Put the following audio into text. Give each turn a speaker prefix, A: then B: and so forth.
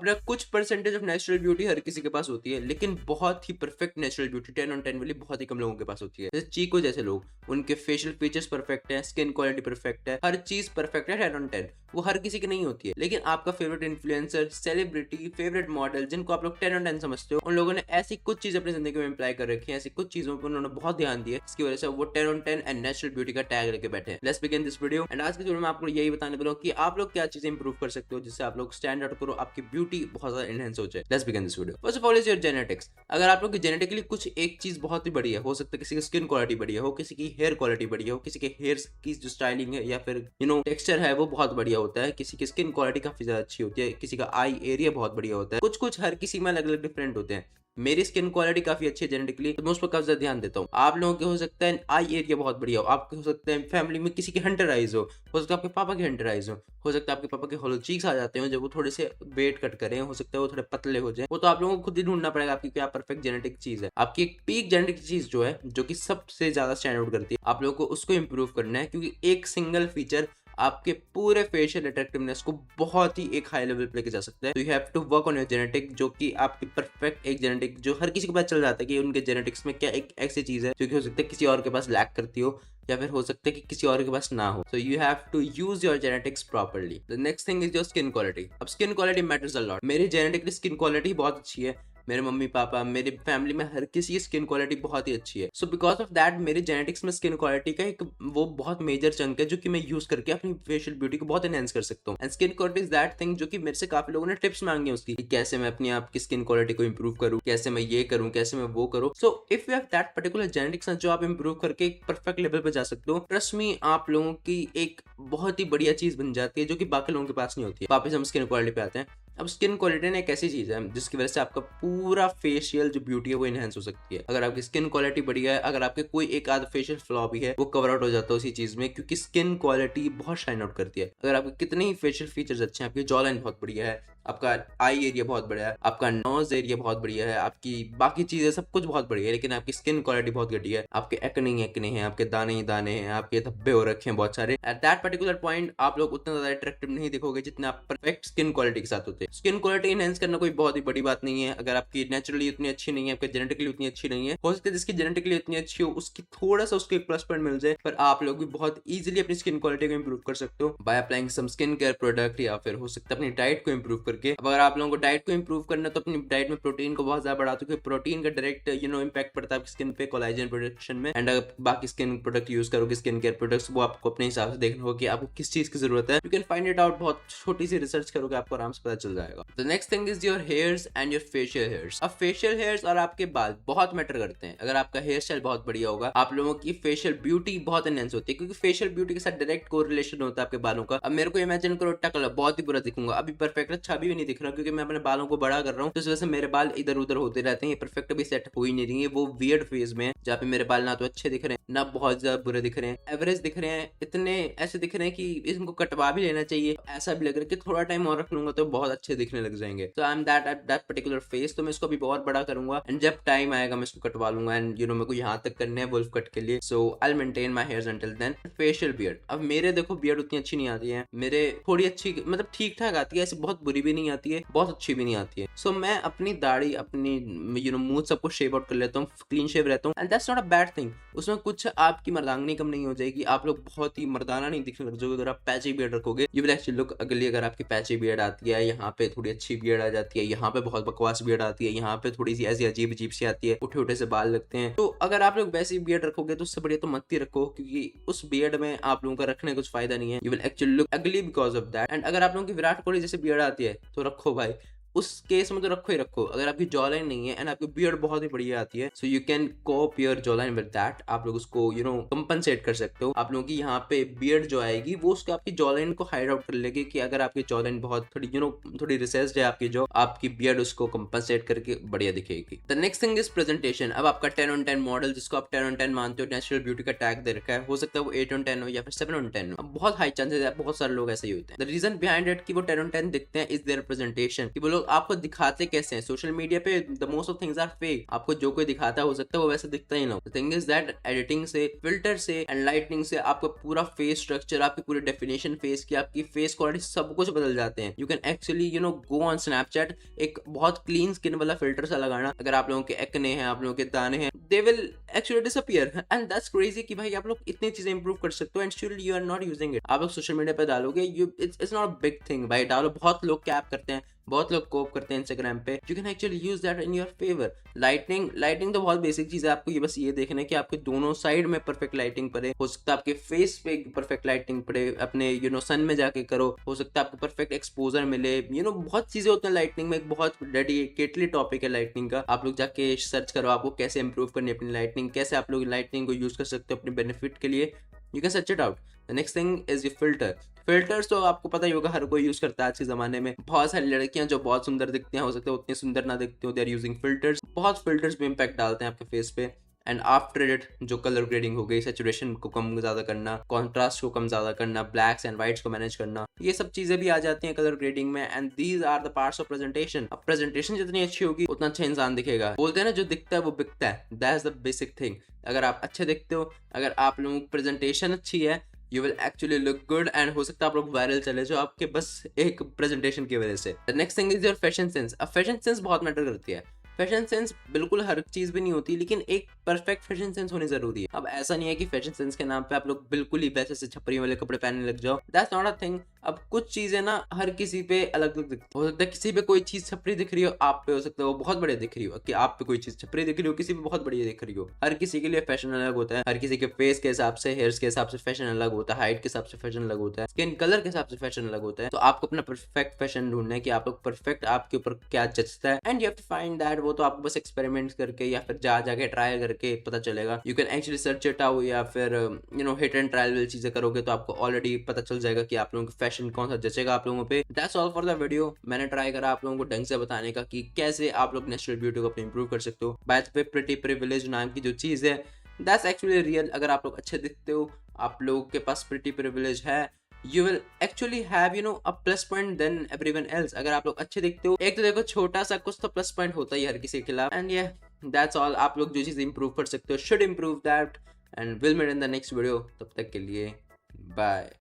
A: अपना कुछ percentage of natural beauty हर किसी के पास होती है, लेकिन बहुत ही परफेक्ट नेचुरल ब्यूटी 10 on 10 वाली बहुत ही कम लोगों के पास होती है। जैसे चीको जैसे लोग, उनके फेशियल फीचर्स परफेक्ट है, स्किन क्वालिटी परफेक्ट है, हर चीज परफेक्ट है 10 on 10। वो हर किसी की नहीं होती है। लेकिन आपका favourite influencer, celebrity, favourite model जिनको आप लोग 10 on 10 समझते हो, उन लोगों ने ऐसी कुछ चीज अपनी जिंदगी में अप्लाई कर रखी है, ऐसी कुछ चीजों पर उन्होंने बहुत ध्यान दिया, इसकी वजह से वो 10 on 10 एंड नेचुरल ब्यूटी का टैग लेके बैठे हैं। Let's begin this video. And आज की वीडियो में आपको यही बताने वाला हूं कि आप लोग क्या चीजें इंप्रूव कर सकते हो जिससे आप लोग स्टैंड आउट करो, आपकी ब्यूटी बहुत ज्यादा एनहांस हो जाए। Let's begin this video. First of all is your genetics. अगर आप लोग की जेनेटिकली कुछ एक चीज बहुत ही बढ़िया हो सकता है, किसी की स्किन क्वालिटी बढ़िया हो, किसी की हेयर क्वालिटी बढ़िया हो, किसी के हेयर की जो स्टाइलिंग है या फिर टेक्सचर है वो बहुत बढ़िया होता है, किसी की स्किन क्वालिटी काफी ज्यादा अच्छी होती है, किसी का आई एरिया बहुत बढ़िया होता है, कुछ कुछ हर किसी में अलग अलग डिफरेंट होते हैं। मेरी स्किन क्वालिटी काफी अच्छी है जेनेटिकली, तो मैं उस पर काफी ज्यादा ध्यान देता हूँ। आप लोगों के हो सकता है आई एरिया बहुत बढ़िया हो, आपके हो सकता है फैमिली में किसी के हंटर आइज हो सकता है आपके पापा के हंटर आइज हो सकता है आपके पापा के होलो चीक्स आ जाते हो जब वो थोड़े से वेट कट करें, हो सकता है वो थोड़े पतले हो जाए। वो तो आप लोगों को खुद ही ढूंढना पड़ेगा आपकी क्या परफेक्ट जेनेटिक चीज है। आपकी एक पीक जेनेटिक चीज जो है, जो कि सबसे ज्यादा स्टैंड आउट करती है, आप लोगों को उसको इंप्रूव करना है, क्योंकि एक सिंगल फीचर आपके पूरे फेशियल अट्रैक्टिवनेस को बहुत ही एक हाई लेवल पे लेके जा सकता है। तो you have to work on your genetic, जो कि आपकी परफेक्ट एक जेनेटिक जो हर किसी को पता चल जाता है कि उनके जेनेटिक्स में क्या एक ऐसी चीज है जो कि हो सकता है किसी और के पास लैक करती हो, या फिर हो सकता है कि किसी और के पास ना हो। So you have to use your genetics properly. The next thing is your skin quality. अब skin quality matters a lot. मेरी जेनेटिकली स्किन क्वालिटी बहुत अच्छी है, मेरे मम्मी पापा, मेरे फैमिली में हर किसी की स्किन क्वालिटी बहुत ही अच्छी है। सो बिकॉज ऑफ दैट मेरे जेनेटिक्स में स्किन क्वालिटी का एक वो बहुत मेजर चंक है जो कि मैं यूज करके अपनी फेशियल ब्यूटी को बहुत एनहांस कर सकता हूँ। And skin quality is that thing जो कि मेरे से काफी लोगों ने टिप्स मांगे उसकी कि कैसे मैं अपनी आपकी स्किन क्वालिटी को इंप्रूव करूँ, कैसे मैं ये करूँ, कैसे मैं वो करूँ। So if you have that particular genetics जो आप इंप्रूव करके एक परफेक्ट लेवल पे जा सकते हो, ट्रस्ट मी आप लोगों की एक बहुत ही बढ़िया चीज बन जाती है जो कि बाकी लोगों के पास नहीं होती है। वापस हम स्किन क्वालिटी पे आते हैं। अब स्किन क्वालिटी ना एक ऐसी चीज है जिसकी वजह से आपका पूरा फेशियल जो ब्यूटी है वो एनहांस हो सकती है। अगर आपकी स्किन क्वालिटी बढ़िया है, अगर आपके कोई एक आधा फेशियल फ्लॉ भी है, वो कवर आउट हो जाता है उसी चीज में, क्योंकि स्किन क्वालिटी बहुत शाइन आउट करती है। अगर आपके कितने ही फेशियल फीचर्स अच्छे हैं, आपकी जॉ लाइन बहुत बढ़िया है, आपका आई एरिया बहुत बढ़िया है, आपका नोज एरिया बहुत बढ़िया है, आपकी बाकी चीजें सब कुछ बहुत बढ़िया है, लेकिन आपकी स्किन क्वालिटी बहुत घटिया है, आपके एक्ने ही एक्ने हैं, आपके दाने ही दाने हैं, आपके धब्बे हो रखे हैं बहुत सारे, एट दैट पर्टिकुलर पॉइंट आप लोग उतना ज्यादा अट्रैक्टिव नहीं दिखोगे जितना आप परफेक्ट स्किन क्वालिटी के साथ होते हैं। स्किन क्वालिटी एनहांस करना कोई बहुत ही बड़ी बात नहीं है। अगर आपकी नेचुरली उतनी अच्छी नहीं है, आपके जेनेटिकली उतनी अच्छी नहीं है, हो सकता है जिसकी जेनेटिकली उतनी अच्छी हो उसकी थोड़ा सा उसको एक प्लस पॉइंट मिल जाए, पर आप लोग भी बहुत इजीली अपनी स्किन क्वालिटी को इंप्रूव कर सकते हो by applying some skin care product, या फिर हो सकता है अपनी डाइट को इंप्रूव करके। अगर आप लोगों को डाइट को इंप्रूव करना है तो अपनी डाइट में प्रोटीन को बहुत ज्यादा बढ़ा दो, क्योंकि प्रोटीन का डायरेक्ट इंपैक्ट पड़ता है आपकी स्किन पे, कोलाजन प्रोडक्शन में। एंड अगर बाकी स्किन प्रोडक्ट यूज करोगे, स्किन केयर प्रोडक्ट्स, वो आपको अपने हिसाब से देखना होगा कि आपको किस चीज की जरूरत है। You can find it out, बहुत छोटी सी रिसर्च करोगे आपको आराम से पता चल जाएगा। The next thing is your hairs and your facial hairs. अब फेशियल हेयर्स और आपके बाल बहुत मैटर करते हैं। अगर आपका हेयर स्टाइल बहुत बढ़िया होगा, आप लोगों की फेशियल ब्यूटी बहुत एनहांस होती है, क्योंकि फेशियल ब्यूटी के साथ डायरेक्ट कोरिलेशन होता है आपके बालों का। अब मेरे को इमेजिन करो टकला, बहुत ही बुरा दिखूंगा, अभी परफेक्ट अच्छा भी नहीं दिख रहा, क्योंकि मैं अपने बालों को बड़ा कर रहा हूँ, तो इस वजह से मेरे बाल इधर उधर होते रहते हैं, ये परफेक्ट अभी सेट हो ही नहीं रही है। वो वियर्ड फेज में है जहाँ पे मेरे बाल ना तो अच्छे दिख रहे हैं, ना बहुत ज्यादा बुरे दिख रहे हैं, एवरेज दिख रहे हैं, इतने ऐसे दिख रहे हैं कि इनको कटवा भी लेना चाहिए। ऐसा भी लग रहा है कि थोड़ा टाइम और रख लूंगा तो बहुत अच्छे दिखने लग जाएंगे। तो I am that at that particular phase, तो मैं इसको अभी बहुत बड़ा करूंगा, एंड जब टाइम आएगा मैं इसको कटवा लूंगा। एंड मेरे को यहाँ तक करना है वुल्फ कट के लिए, so I will maintain my hairs until then. Facial beard, अब मेरे देखो बियर्ड उतनी अच्छी नहीं आती है, मेरे थोड़ी अच्छी मतलब ठीक ठाक आती है, ऐसे बहुत बुरी भी नहीं आती है, बहुत अच्छी भी नहीं आती है। सो मैं अपनी दाढ़ी, अपनी मूंछ सबको शेव आउट कर लेता हूँ, क्लीन शेव रहता हूँ, and that's not a bad thing. उसमें कुछ आपकी मर्दांगनी कम नहीं हो जाएगी, आप लोग बहुत ही मर्दाना नहीं दिखने लग जाओगे अगर आप पैची बियर्ड रखोगे। यू विल एक्चुअली लुक अगली। अगर आपकी पैची बियर्ड आती है, यहाँ पे थोड़ी अच्छी बियर्ड आ जाती है, यहाँ पे बहुत बकवास बियर्ड आती है, यहाँ पे थोड़ी सी ऐसी अजीब अजीब सी आती है, उठे उठे से बाल लगते हैं, तो अगर आप लोग वैसी बियर्ड रखोगे तो उससे बढ़िया तो मत ही रखो, क्योंकि उस बियर्ड में आप लोगों का रखने का कुछ फायदा नहीं है। यू विल एक्चुअली लुक अगली बिकॉज ऑफ दैट। एंड अगर आप लोगों की विराट कोहली जैसे बियर्ड आती है तो रखो भाई, उस केस में तो रखो ही रखो। अगर आपकी जॉ लाइन नहीं है एंड आपकी बियर्ड बहुत ही बढ़िया आती है, so you can cope your jaw line with that. आप लोग उसको कंपनसेट कर सकते हो। आप लोगों की यहाँ पे बियर्ड जो आएगी वो उसको आपकी जॉ लाइन को हाइड आउट कर लेगी, कि अगर आपकी जॉ लाइन बहुत थोड़ी थोड़ी रिसेस्ड है आपकी, जो आपकी बियर्ड उसको कंपनसेट करके बढ़िया दिखेगी। The next thing is presentation. अब आपका 10 on 10 मॉडल, जिसको आप 10 on 10 मानते हो, नेचुरल ब्यूटी का टैग दे रखा है, हो सकता है वो 8 on 10 हो या फिर 7 on 10 हो। अब बहुत हाई चांसेस है, बहुत सारे लोग ऐसे ही होते हैं। द रीजन बिहाइंड इट कि वो 10 on 10 दिखते हैं इज देयर प्रेजेंटेशन, कि वो लोग आपको दिखाते कैसे हैं सोशल मीडिया पे, the most of things are fake. आपको जो कोई दिखाता है हो सकता है वो वैसे दिखता ही ना हो। थिंग इज दैट एडिटिंग से, फिल्टर से एंड लाइटनिंग से आपका पूरा फेस स्ट्रक्चर, आपकी पूरी डेफिनेशन फेस की, आपकी फेस क्वालिटी सब कुछ बदल जाते हैं। You can actually go on Snapchat, एक बहुत क्लीन स्किन वाला फिल्टर सा लगाना, अगर आप लोगों के एक्ने हैं, आप लोगों के दाने हैं, they will actually disappear and that's crazy कि भाई आप लोग इतनी चीजें इंप्रूव कर सकते हो and still you are not using it. आप लोग सोशल मीडिया पे डालोगे, it's not a big thing भाई, डालो। बहुत लोग कैप करते हैं, बहुत लोग कोप करते हैं इंस्टाग्राम पे। You can actually use that in your favour. Lighting तो बहुत बेसिक चीज है, आपको ये बस ये देखना है कि आपके दोनों साइड में परफेक्ट लाइटिंग पड़े। हो सकता है आपके फेस पे परफेक्ट लाइटिंग पड़े, अपने सन में जाके करो। हो सकता है आपको परफेक्ट एक्सपोजर मिले। बहुत चीजें होती हैं लाइटनिंग में, एक बहुत डेडिकेटली टॉपिक है लाइटनिंग का। आप लोग जाके सर्च करो आपको कैसे इंप्रूव करनी है अपनी लाइटनिंग, कैसे आप लोग लाइटनिंग को यूज कर सकते हो अपने बेनिफिट के लिए। You can search it out. The next thing is your filter. Filters तो आपको पता ही होगा, हर कोई यूज करता है आज के जमाने में। बहुत सारी लड़कियां जो बहुत सुंदर दिखती हैं, हो सकता है उतनी सुंदर ना दिखती हो, दे आर यूजिंग फिल्टर्स। बहुत फिल्टर्स भी इम्पैक्ट डालते हैं आपके फेस पे। एंड आफ्टर इट जो कलर ग्रेडिंग हो गई, सैचुरेशन को कम ज्यादा करना, कॉन्ट्रास्ट को कम ज्यादा करना, ब्लैक्स एंड व्हाइट्स को मैनेज करना, ये सब चीजें भी आ जाती हैं कलर ग्रेडिंग में। And these are the parts of presentation. अब प्रेजेंटेशन जितनी अच्छी होगी उतना अच्छा इंसान दिखेगा। बोलते हैं ना, जो दिखता है वो बिकता है। That is the basic thing. अगर आप अच्छे दिखते हो, अगर आप लोगों की प्रेजेंटेशन अच्छी है, you will actually look good and हो सकता है आप लोग वायरल चले जाओ आपके बस एक प्रेजेंटेशन की वजह से। Next thing is your fashion sense. अब फैशन सेंस बहुत मैटर करती है। फैशन सेंस बिल्कुल हर चीज भी नहीं होती, लेकिन एक परफेक्ट फैशन सेंस होनी जरूरी है। अब ऐसा नहीं है कि फैशन सेंस के नाम पे आप लोग बिल्कुल ही वैसे से छपरी वाले कपड़े पहनने लग जाओ। That's not a thing. अब कुछ चीजें ना हर किसी पे अलग अलग दिखती हो सकता है किसी पे कोई चीज छपरी दिख रही हो, आप पे हो सकता है वो बहुत बढ़िया दिख रही हो, कि आप पे कोई चीज छपरी दिख रही हो किसी पे बहुत बढ़िया दिख रही हो। हर किसी के लिए फैशन अलग होता है। हर किसी के फेस के हिसाब से, हेयर्स के हिसाब से फैशन अलग होता है, हाइट के हिसाब से फैशन अलग होता है, स्किन कलर के हिसाब से फैशन अलग होता है। तो आपको अपना परफेक्ट फैशन ढूंढना है कि आप लोग परफेक्ट आपके ऊपर क्या जचता है। And you have to find that. वो तो आपको बस एक्सपेरिमेंट करके या फिर जाके ट्राई करके पता चलेगा। You can actually search it out, या फिर हिट एंड ट्रायल वाली चीजें करोगे तो आपको ऑलरेडी पता चल जाएगा कि आप लोगों को फैशन कौन सा जचेगा आप लोगों पे। That's all for the video. मैंने ट्राई करा आप लोगों को ढंग से बताने का कि कैसे आप लोग नेचुरल ब्यूटी को अपने इंप्रूव कर सकते हो। By the way, pretty privilege नाम की जो चीज है, दैट्स एक्चुअली रियल। अगर आप लोग अच्छे दिखते हो, आप लोगों के पास प्रिटी प्रिविलेज है, you will actually have a plus point than everyone else। अगर आप लोग अच्छे दिखते हो, एक तो देखो छोटा सा कुछ तो प्लस पॉइंट होता ही हर किसी के खिलाफ। And yeah, that's all। आप लोग जो चीज इंप्रूव कर सकते हो, should improve that and we'll meet in the next video। तब तक के लिए बाय।